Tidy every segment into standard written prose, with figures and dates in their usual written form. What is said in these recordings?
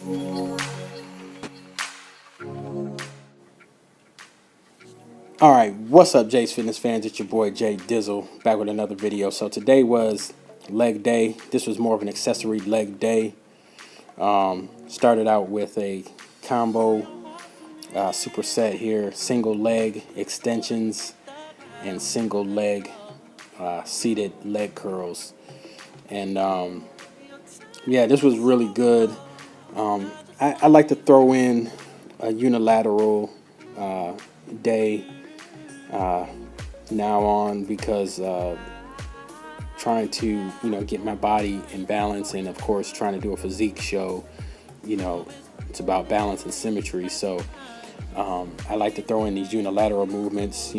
All right, what's up, Jay's Fitness fans? It's your boy Jay Dizzle back with another video. So today was leg day. This was more of an accessory leg day. Started out with a combo superset here, single leg extensions and single leg seated leg curls. And yeah, this was really good. I like to throw in a unilateral day now on because trying to get my body in balance, and of course trying to do a physique show, it's about balance and symmetry. So I like to throw in these unilateral movements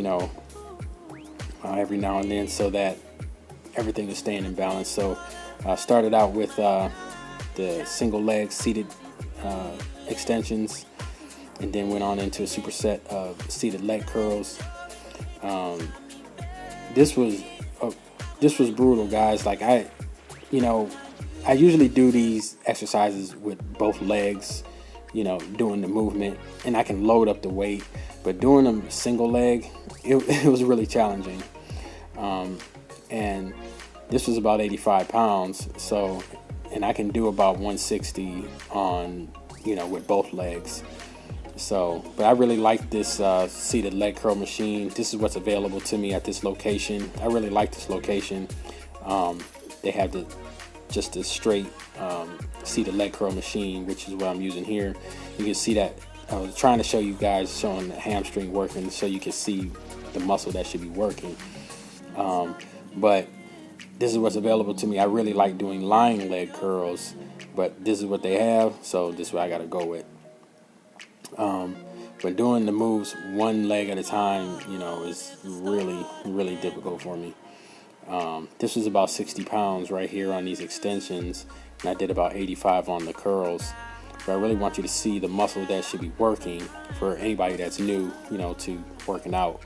every now and then so that everything is staying in balance. So I started out with the single leg seated extensions, and then went on into a superset of seated leg curls. This was brutal, guys. Like I usually do these exercises with both legs, doing the movement, and I can load up the weight. But doing them single leg, it was really challenging. And this was about 85 pounds. So, and I can do about 160 on, with both legs. So, but I really like this seated leg curl machine. This is what's available to me at this location. I really like this location. They have just the straight seated leg curl machine, which is what I'm using here. You can see that I was trying to show you guys, showing the hamstring working so you can see the muscle that should be working. But this is what's available to me. I really like doing lying leg curls, but this is what they have, so this is what I got to go with. But doing the moves one leg at a time, is really difficult for me. This was about 60 pounds right here on these extensions, and I did about 85 on the curls. But I really want you to see the muscle that should be working for anybody that's new, to working out.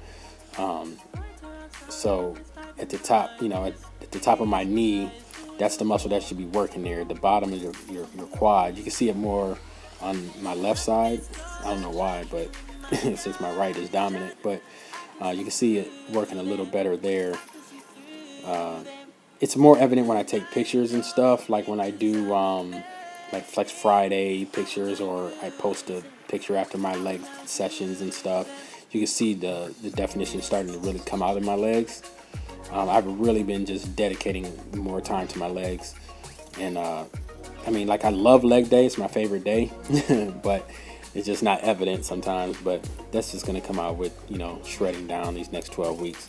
So at the top, at the top of my knee, that's the muscle that should be working there. At the bottom of your quad, you can see it more on my left side. I don't know why, but since my right is dominant, but you can see it working a little better there. It's more evident when I take pictures and stuff, like when I do like Flex Friday pictures, or I post a picture after my leg sessions and stuff. You can see the definition starting to really come out of my legs. I've really been just dedicating more time to my legs, and I love leg day. It's my favorite day, but it's just not evident sometimes. But that's just going to come out with, shredding down these next 12 weeks.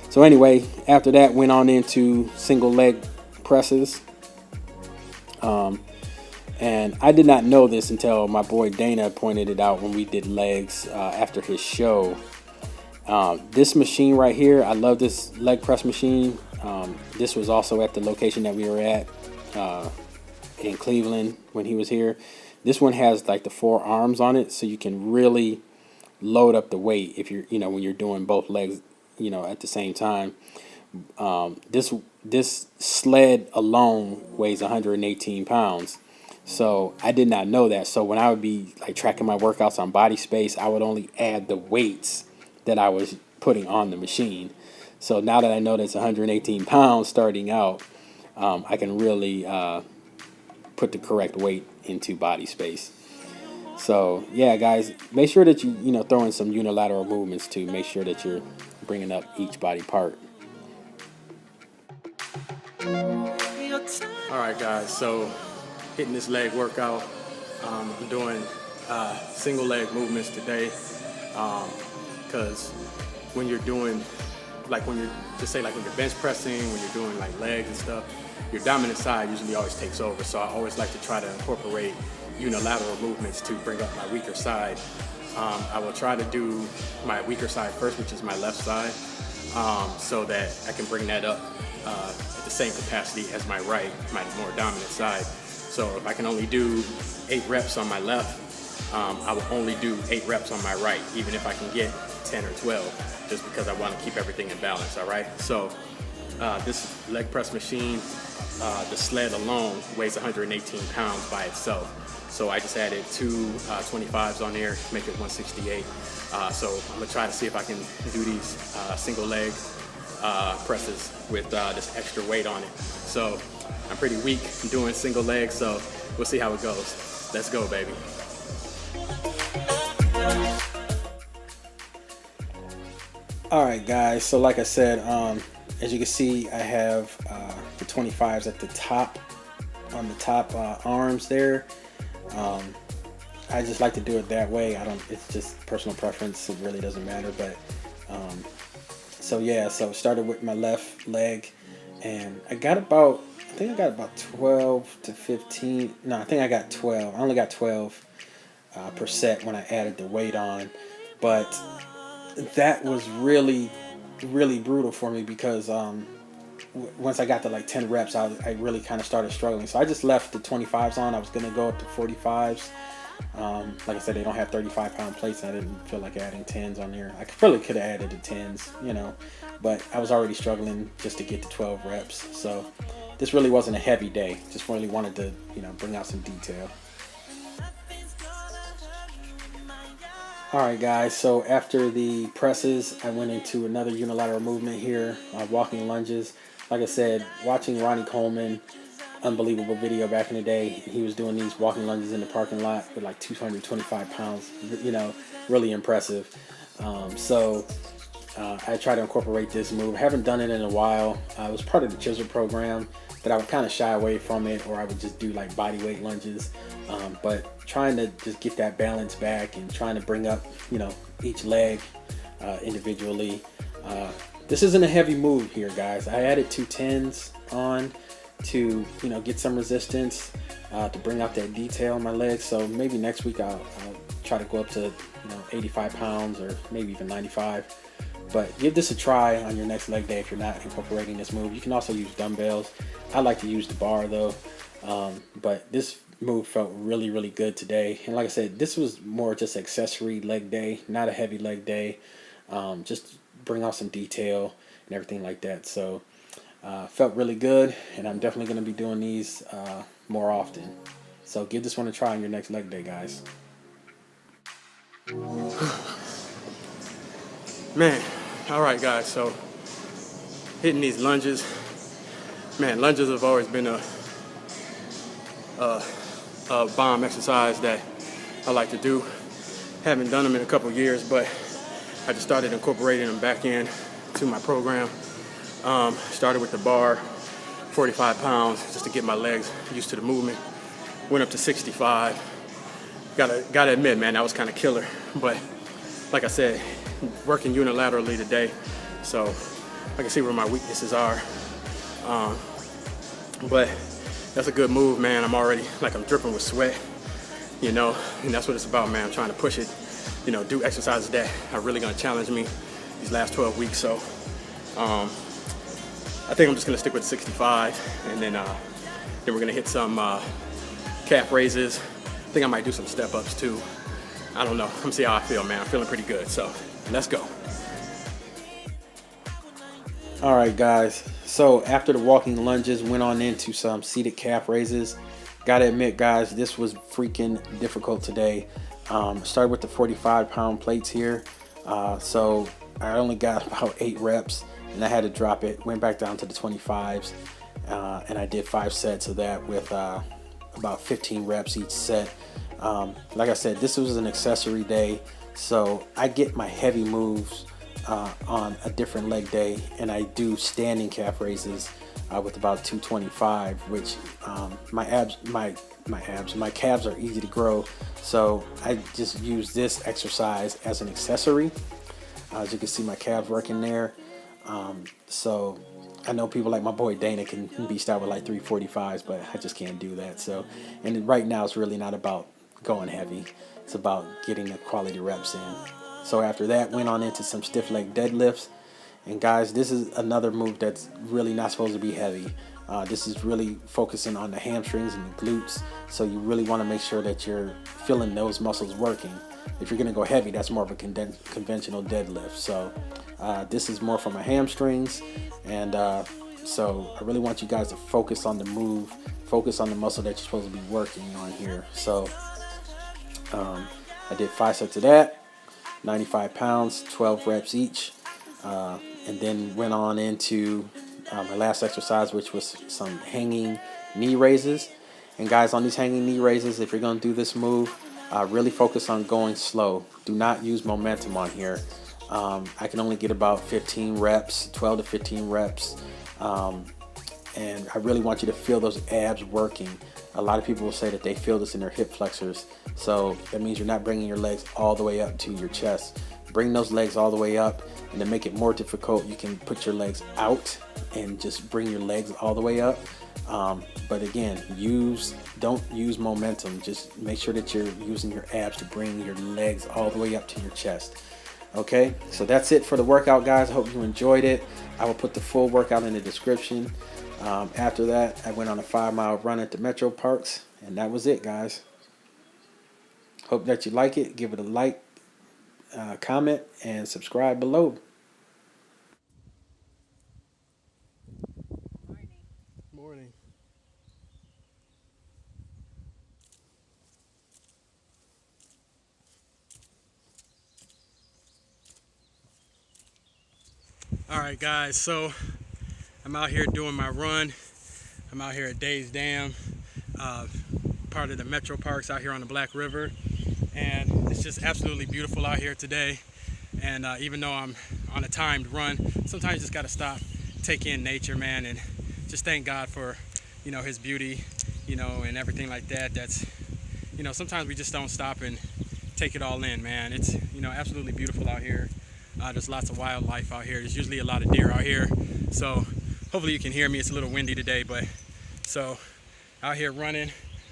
So anyway, after that, went on into single leg presses. And I did not know this until my boy Dana pointed it out when we did legs after his show. This machine right here, I love this leg press machine. This was also at the location that we were at in Cleveland when he was here. This one has like the 4 arms on it, so you can really load up the weight if you're, when you're doing both legs, at the same time. This sled alone weighs 118 pounds. So I did not know that. So when I would be like tracking my workouts on Body Space, I would only add the weights that I was putting on the machine. So now that I know that's 118 pounds starting out, I can really put the correct weight into Body Space. So yeah, guys, make sure that you throw in some unilateral movements to make sure that you're bringing up each body part. All right, guys, so hitting this leg workout. I'm doing single leg movements today, because when you're doing, when you're bench pressing, when you're doing like legs and stuff, your dominant side usually always takes over. So I always like to try to incorporate unilateral movements to bring up my weaker side. I will try to do my weaker side first, which is my left side, so that I can bring that up at the same capacity as my right, my more dominant side. So if I can only do 8 reps on my left, I will only do 8 reps on my right, even if I can get 10 or 12, just because I want to keep everything in balance, all right? So this leg press machine, the sled alone weighs 118 pounds by itself. So I just added two 25s on there, make it 168. So I'm gonna try to see if I can do these single leg presses with this extra weight on it. So I'm pretty weak doing single legs, so we'll see how it goes. Let's go, baby. All right, guys, so like I said, as you can see, I have the 25s at the top, on the top arms there. I just like to do it that way. It's just personal preference. It really doesn't matter. But so yeah, so started with my left leg, and I think I got about 12 to 15. No, I think I got 12. I only got 12 per set when I added the weight on, but that was really brutal for me because once I got to like 10 reps, I really kind of started struggling. So I just left the 25s on. I was gonna go up to 45s. Like I said, they don't have 35-pound plates. I didn't feel like adding 10s on there. I probably could have added the 10s, you know, but I was already struggling just to get to 12 reps. So this really wasn't a heavy day. Just really wanted to, you know, bring out some detail. Alright guys, so after the presses, I went into another unilateral movement here, walking lunges. Like I said, watching Ronnie Coleman, unbelievable video back in the day. He was doing these walking lunges in the parking lot with like 225 pounds, you know, really impressive. I try to incorporate this move. I haven't done it in a while. It was part of the Chisel program, but I would kind of shy away from it, or I would just do like body weight lunges. But trying to just get that balance back and trying to bring up, you know, each leg individually. This isn't a heavy move here, guys. I added 2 10s on to, you know, get some resistance to bring out that detail in my legs. So maybe next week I'll try to go up to, you know, 85 pounds or maybe even 95. But give this a try on your next leg day if you're not incorporating this move. You can also use dumbbells. I like to use the bar though. But this move felt really good today. And like I said, this was more just accessory leg day, not a heavy leg day. Just bring out some detail and everything like that. So felt really good, and I'm definitely going to be doing these more often. So give this one a try on your next leg day, guys. Man, all right, guys. So hitting these lunges. Man, lunges have always been a bomb exercise that I like to do. Haven't done them in a couple years, but I just started incorporating them back in to my program. Started with the bar, 45 pounds, just to get my legs used to the movement. Went up to 65. Gotta admit, man, that was kind of killer. But like I said, working unilaterally today, so I can see where my weaknesses are. But that's a good move, man. I'm already, like, I'm dripping with sweat, you know, and that's what it's about, man. I'm trying to push it, you know, do exercises that are really gonna challenge me these last 12 weeks. So I think I'm just gonna stick with 65, and then we're gonna hit some calf raises. I think I might do some step ups too. I don't know. I'm gonna see how I feel, man. I'm feeling pretty good, so let's go. All right, guys. So after the walking lunges, went on into some seated calf raises. Gotta admit, guys, this was freaking difficult today. Started with the 45-pound plates here. So I only got about 8 reps, and I had to drop it. Went back down to the 25s, and I did 5 sets of that with about 15 reps each set. Like I said, this was an accessory day, so I get my heavy moves on a different leg day, and I do standing calf raises with about 225, which my calves are easy to grow, so I just use this exercise as an accessory. As you can see, my calves working there. So I know people like my boy Dana can beast out with like 345s, but I just can't do that. So, and right now it's really not about going heavy. It's about getting the quality reps in. So after that, went on into some stiff leg deadlifts. And guys, this is another move that's really not supposed to be heavy. This is really focusing on the hamstrings and the glutes. So you really want to make sure that you're feeling those muscles working. If you're going to go heavy, that's more of a conventional deadlift. So this is more for my hamstrings and So I really want you guys to focus on the move, focus on the muscle that you're supposed to be working on here. So I did 5 sets of that, 95 pounds, 12 reps each, and then went on into my last exercise, which was some hanging knee raises. And guys, on these hanging knee raises, if you're going to do this move, really focus on going slow. Do not use momentum on here. I can only get about 15 reps, 12 to 15 reps. And I really want you to feel those abs working. A lot of people will say that they feel this in their hip flexors. So that means you're not bringing your legs all the way up to your chest. Bring those legs all the way up, and to make it more difficult, you can put your legs out and just bring your legs all the way up. But again, don't use momentum. Just make sure that you're using your abs to bring your legs all the way up to your chest. Okay, so that's it for the workout, guys. I hope you enjoyed it. I will put the full workout in the description. After that, I went on a 5-mile run at the Metro Parks, and that was it, guys. Hope that you like it. Give it a like, comment, and subscribe below. Morning. All right, guys, so I'm out here doing my run. I'm out here at Days Dam, part of the Metro Parks out here on the Black River, and it's just absolutely beautiful out here today. And even though I'm on a timed run, sometimes you just got to stop, take in nature, man, and just thank God for, you know, his beauty, you know, and everything like that. That's, you know, sometimes we just don't stop and take it all in, man. It's, you know, absolutely beautiful out here. There's lots of wildlife out here. There's usually a lot of deer out here. So hopefully you can hear me. It's a little windy today, but so out here running.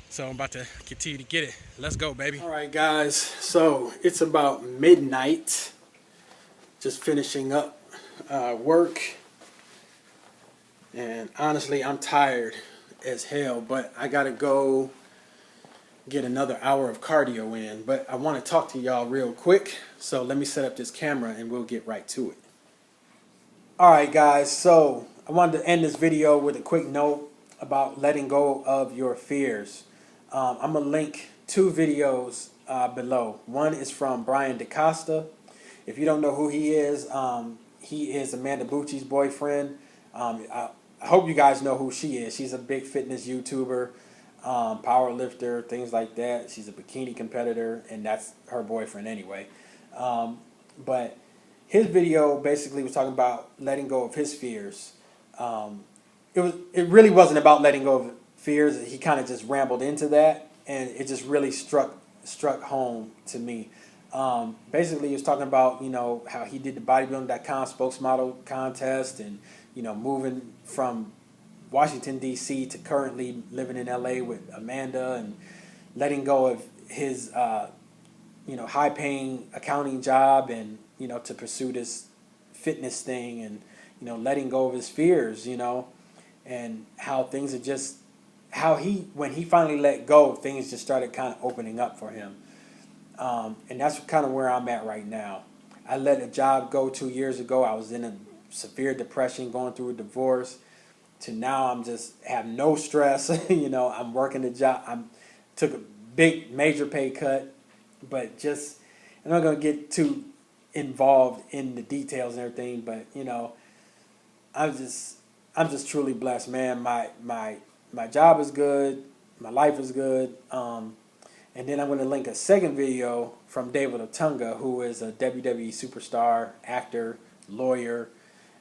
So I'm about to continue to get it. Let's go, baby. All right, guys. So it's about midnight. Just finishing up work. And honestly, I'm tired as hell, but I got to go get another hour of cardio in. But I want to talk to y'all real quick. So let me set up this camera and we'll get right to it. All right, guys. So I wanted to end this video with a quick note about letting go of your fears. I'm going to link 2 videos below. One is from Brian Decosta. If you don't know who he is Amanda Bucci's boyfriend. I hope you guys know who she is. She's a big fitness YouTuber, power lifter, things like that. She's a bikini competitor, and that's her boyfriend anyway. But his video basically was talking about letting go of his fears. It really wasn't about letting go of fears. He kind of just rambled into that, and it just really struck home to me. Basically, he was talking about, you know, how he did the bodybuilding.com spokesmodel contest, and, you know, moving from Washington, D.C. to currently living in L.A. with Amanda, and letting go of his, you know, high-paying accounting job, and, you know, to pursue this fitness thing, and, you know, letting go of his fears, you know, and how things are just, when he finally let go, things just started kind of opening up for him. And that's kind of where I'm at right now. I let a job go 2 years ago. I was in a severe depression, going through a divorce, to now I'm just have no stress. You know, I'm working the job. Took a big major pay cut, but just, I'm not going to get too involved in the details and everything, but, you know, I'm just truly blessed, man. My job is good. My life is good. And then I'm going to link a second video from David Otunga, who is a WWE superstar, actor, lawyer.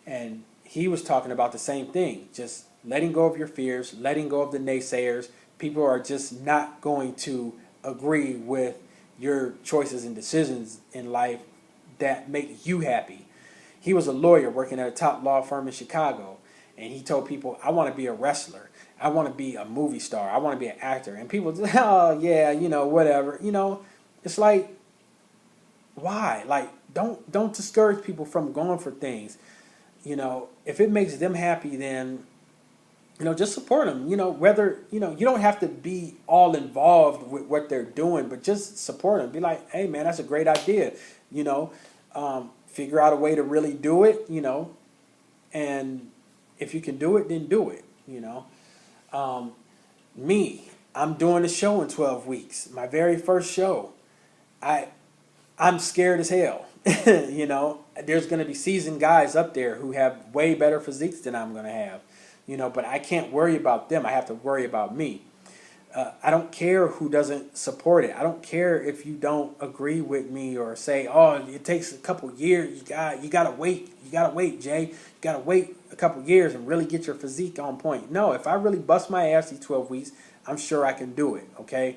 And he was talking about the same thing. Just letting go of your fears, letting go of the naysayers. People are just not going to agree with your choices and decisions in life that make you happy. He was a lawyer working at a top law firm in Chicago. And he told people, I want to be a wrestler. I want to be a movie star. I want to be an actor. And people just, oh, yeah, you know, whatever. You know, it's like, why? Like, don't discourage people from going for things. You know, if it makes them happy, then, you know, just support them. You know, whether, you know, you don't have to be all involved with what they're doing, but just support them. Be like, hey, man, that's a great idea. You know, figure out a way to really do it, you know, and if you can do it, then do it. You know, I'm doing a show in 12 weeks. My very first show. I'm scared as hell. You know, there's going to be seasoned guys up there who have way better physiques than I'm going to have. You know, but I can't worry about them. I have to worry about me. I don't care who doesn't support it. I don't care if you don't agree with me or say, "Oh, it takes a couple years. You gotta wait. You gotta wait, Jay. You gotta wait a couple years and really get your physique on point." No, if I really bust my ass these 12 weeks, I'm sure I can do it. Okay,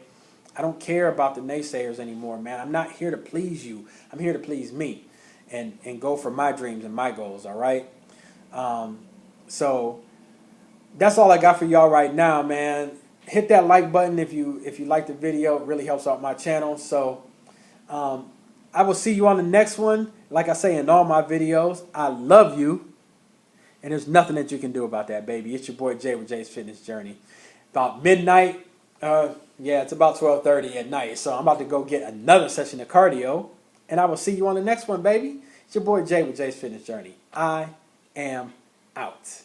I don't care about the naysayers anymore, man. I'm not here to please you. I'm here to please me, and go for my dreams and my goals. All right. So that's all I got for y'all right now, man. Hit that like button if you like the video. It really helps out my channel. So I will see you on the next one. Like I say in all my videos, I love you. And there's nothing that you can do about that, baby. It's your boy Jay with Jay's Fitness Journey. About midnight. Yeah, it's about 12:30 at night. So I'm about to go get another session of cardio. And I will see you on the next one, baby. It's your boy Jay with Jay's Fitness Journey. I am out.